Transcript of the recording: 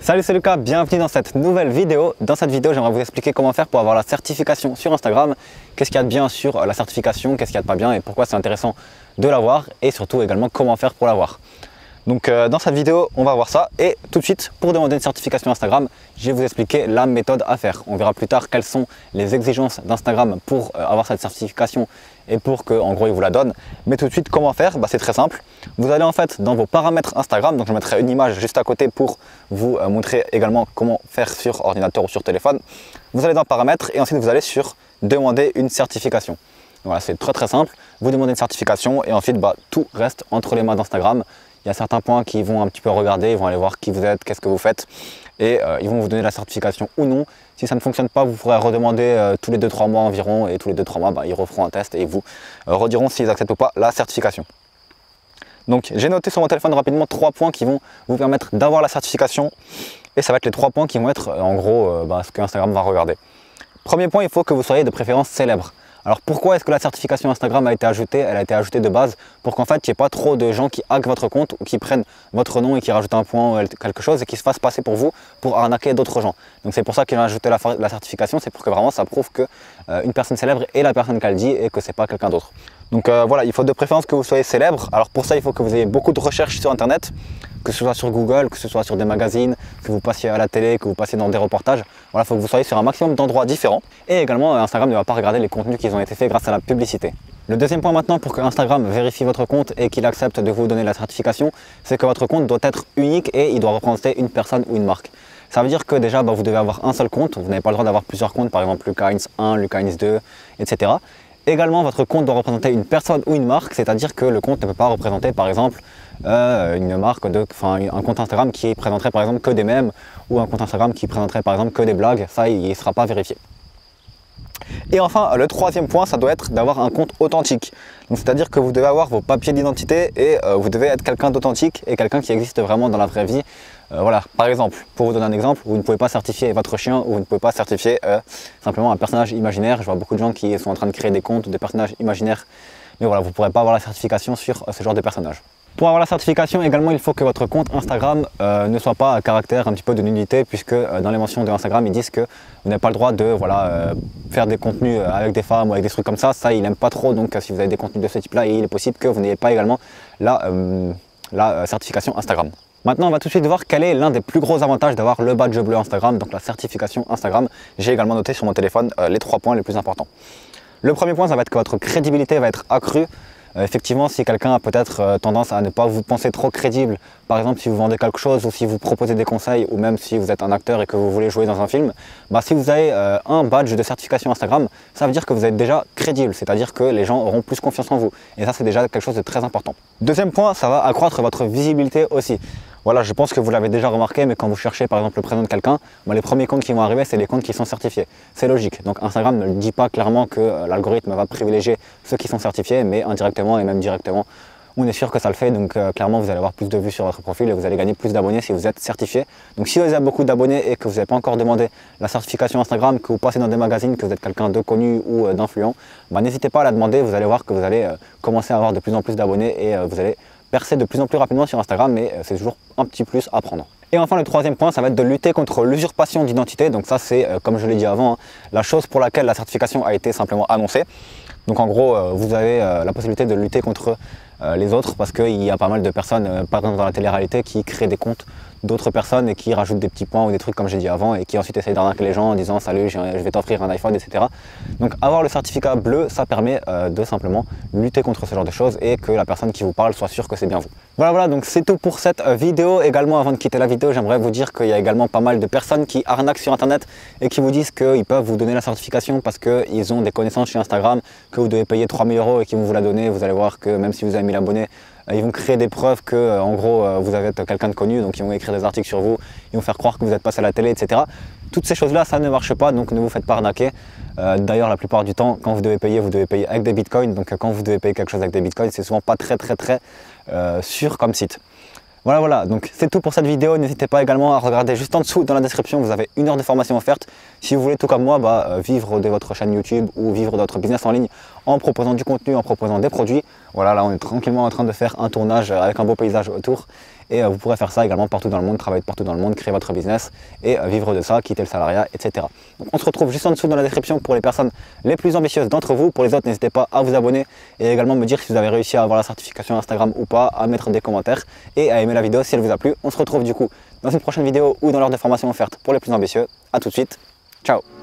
Salut, c'est Lucas, bienvenue dans cette nouvelle vidéo. Dans cette vidéo, j'aimerais vous expliquer comment faire pour avoir la certification sur Instagram. Qu'est-ce qu'il y a de bien sur la certification, qu'est-ce qu'il y a de pas bien et pourquoi c'est intéressant de l'avoir et surtout également comment faire pour l'avoir. Donc dans cette vidéo, on va voir ça et tout de suite, pour demander une certification Instagram, je vais vous expliquer la méthode à faire. On verra plus tard quelles sont les exigences d'Instagram pour avoir cette certification et pour qu'en gros, ils vous la donnent. Mais tout de suite, comment faire? C'est très simple. Vous allez en fait dans vos paramètres Instagram, donc je mettrai une image juste à côté pour vous montrer également comment faire sur ordinateur ou sur téléphone. Vous allez dans paramètres et ensuite vous allez sur demander une certification. Voilà, c'est très simple. Vous demandez une certification et ensuite tout reste entre les mains d'Instagram. Il y a certains points qui vont un petit peu regarder, ils vont aller voir qui vous êtes, qu'est-ce que vous faites et ils vont vous donner la certification ou non. Si ça ne fonctionne pas, vous pourrez redemander tous les 2-3 mois environ et tous les 2-3 mois, ils referont un test et ils vous rediront s'ils acceptent ou pas la certification. Donc j'ai noté sur mon téléphone rapidement 3 points qui vont vous permettre d'avoir la certification et ça va être les 3 points qui vont être en gros ce que Instagram va regarder. Premier point, il faut que vous soyez de préférence célèbre. Alors pourquoi est-ce que la certification Instagram a été ajoutée? Elle a été ajoutée de base pour qu'en fait il n'y ait pas trop de gens qui hackent votre compte ou qui prennent votre nom et qui rajoutent un point ou quelque chose et qui se fassent passer pour vous pour arnaquer d'autres gens. Donc c'est pour ça qu'ils ont ajouté la certification, c'est pour que vraiment ça prouve que une personne célèbre est la personne qu'elle dit et que c'est pas quelqu'un d'autre. Donc voilà, il faut de préférence que vous soyez célèbre. Alors pour ça, il faut que vous ayez beaucoup de recherches sur Internet, que ce soit sur Google, que ce soit sur des magazines, que vous passiez à la télé, que vous passiez dans des reportages. Voilà, il faut que vous soyez sur un maximum d'endroits différents. Et également, Instagram ne va pas regarder les contenus qui ont été faits grâce à la publicité. Le deuxième point maintenant pour que Instagram vérifie votre compte et qu'il accepte de vous donner la certification, c'est que votre compte doit être unique et il doit représenter une personne ou une marque. Ça veut dire que déjà, vous devez avoir un seul compte. Vous n'avez pas le droit d'avoir plusieurs comptes, par exemple Lucas Heinz 1, Lucas Heinz 2, etc. Également, votre compte doit représenter une personne ou une marque, c'est-à-dire que le compte ne peut pas représenter par exemple une marque, un compte Instagram qui présenterait par exemple que des mèmes ou un compte Instagram qui présenterait par exemple que des blagues, ça il ne sera pas vérifié. Et enfin, le troisième point, ça doit être d'avoir un compte authentique. C'est-à-dire que vous devez avoir vos papiers d'identité et vous devez être quelqu'un d'authentique et quelqu'un qui existe vraiment dans la vraie vie. Voilà, par exemple, pour vous donner un exemple, vous ne pouvez pas certifier votre chien ou vous ne pouvez pas certifier simplement un personnage imaginaire. Je vois beaucoup de gens qui sont en train de créer des comptes de personnages imaginaires. Mais voilà, vous ne pourrez pas avoir la certification sur ce genre de personnage. Pour avoir la certification également, il faut que votre compte Instagram ne soit pas à caractère un petit peu de nullité puisque dans les mentions de Instagram, ils disent que vous n'avez pas le droit de faire des contenus avec des femmes ou avec des trucs comme ça. Ça, ils n'aiment pas trop. Donc si vous avez des contenus de ce type-là, il est possible que vous n'ayez pas également la certification Instagram. Maintenant, on va tout de suite voir quel est l'un des plus gros avantages d'avoir le badge bleu Instagram, donc la certification Instagram. J'ai également noté sur mon téléphone les 3 points les plus importants. Le premier point, ça va être que votre crédibilité va être accrue. Effectivement, si quelqu'un a peut-être tendance à ne pas vous penser trop crédible, par exemple si vous vendez quelque chose ou si vous proposez des conseils ou même si vous êtes un acteur et que vous voulez jouer dans un film, si vous avez un badge de certification Instagram, ça veut dire que vous êtes déjà crédible, c'est-à-dire que les gens auront plus confiance en vous. Et ça, c'est déjà quelque chose de très important. Deuxième point, ça va accroître votre visibilité aussi. Voilà, je pense que vous l'avez déjà remarqué, mais quand vous cherchez par exemple le prénom de quelqu'un, les premiers comptes qui vont arriver, c'est les comptes qui sont certifiés. C'est logique. Donc Instagram ne dit pas clairement que l'algorithme va privilégier ceux qui sont certifiés, mais indirectement et même directement, on est sûr que ça le fait. Donc clairement, vous allez avoir plus de vues sur votre profil et vous allez gagner plus d'abonnés si vous êtes certifié. Donc si vous avez beaucoup d'abonnés et que vous n'avez pas encore demandé la certification Instagram, que vous passez dans des magazines, que vous êtes quelqu'un de connu ou d'influent, n'hésitez pas à la demander. Vous allez voir que vous allez commencer à avoir de plus en plus d'abonnés et vous allez percer de plus en plus rapidement sur Instagram, mais c'est toujours un petit plus à prendre. Et enfin, le troisième point, ça va être de lutter contre l'usurpation d'identité. Donc ça, c'est, comme je l'ai dit avant, la chose pour laquelle la certification a été simplement annoncée. Donc en gros, vous avez la possibilité de lutter contre les autres parce qu'il y a pas mal de personnes, par exemple dans la télé-réalité, qui créent des comptes d'autres personnes et qui rajoutent des petits points ou des trucs comme j'ai dit avant et qui ensuite essayent d'arnaquer les gens en disant salut, je vais t'offrir un iPhone, etc. Donc avoir le certificat bleu, ça permet de simplement lutter contre ce genre de choses et que la personne qui vous parle soit sûre que c'est bien vous. Voilà, donc c'est tout pour cette vidéo. Également, avant de quitter la vidéo, j'aimerais vous dire qu'il y a également pas mal de personnes qui arnaquent sur Internet et qui vous disent qu'ils peuvent vous donner la certification parce qu'ils ont des connaissances chez Instagram, que vous devez payer 3 000 € et qu'ils vont vous la donner. Vous allez voir que même si vous avez 1000 abonnés, ils vont créer des preuves que en gros vous êtes quelqu'un de connu, donc ils vont écrire des articles sur vous, ils vont faire croire que vous êtes passé à la télé, etc. Toutes ces choses là, ça ne marche pas, donc ne vous faites pas arnaquer. D'ailleurs, la plupart du temps, quand vous devez payer avec des bitcoins. Donc quand vous devez payer quelque chose avec des bitcoins, c'est souvent pas très sûr comme site. Voilà, donc c'est tout pour cette vidéo. N'hésitez pas également à regarder juste en dessous dans la description, vous avez 1 heure de formation offerte. Si vous voulez, tout comme moi, vivre de votre chaîne YouTube ou vivre de votre business en ligne en proposant du contenu, en proposant des produits. Voilà, là on est tranquillement en train de faire un tournage avec un beau paysage autour. Et vous pourrez faire ça également partout dans le monde, travailler partout dans le monde, créer votre business et vivre de ça, quitter le salariat, etc. Donc on se retrouve juste en dessous dans la description pour les personnes les plus ambitieuses d'entre vous. Pour les autres, n'hésitez pas à vous abonner et également me dire si vous avez réussi à avoir la certification Instagram ou pas, à mettre des commentaires et à aimer la vidéo si elle vous a plu. On se retrouve du coup dans une prochaine vidéo ou dans l'heure de formation offerte pour les plus ambitieux. A tout de suite, ciao.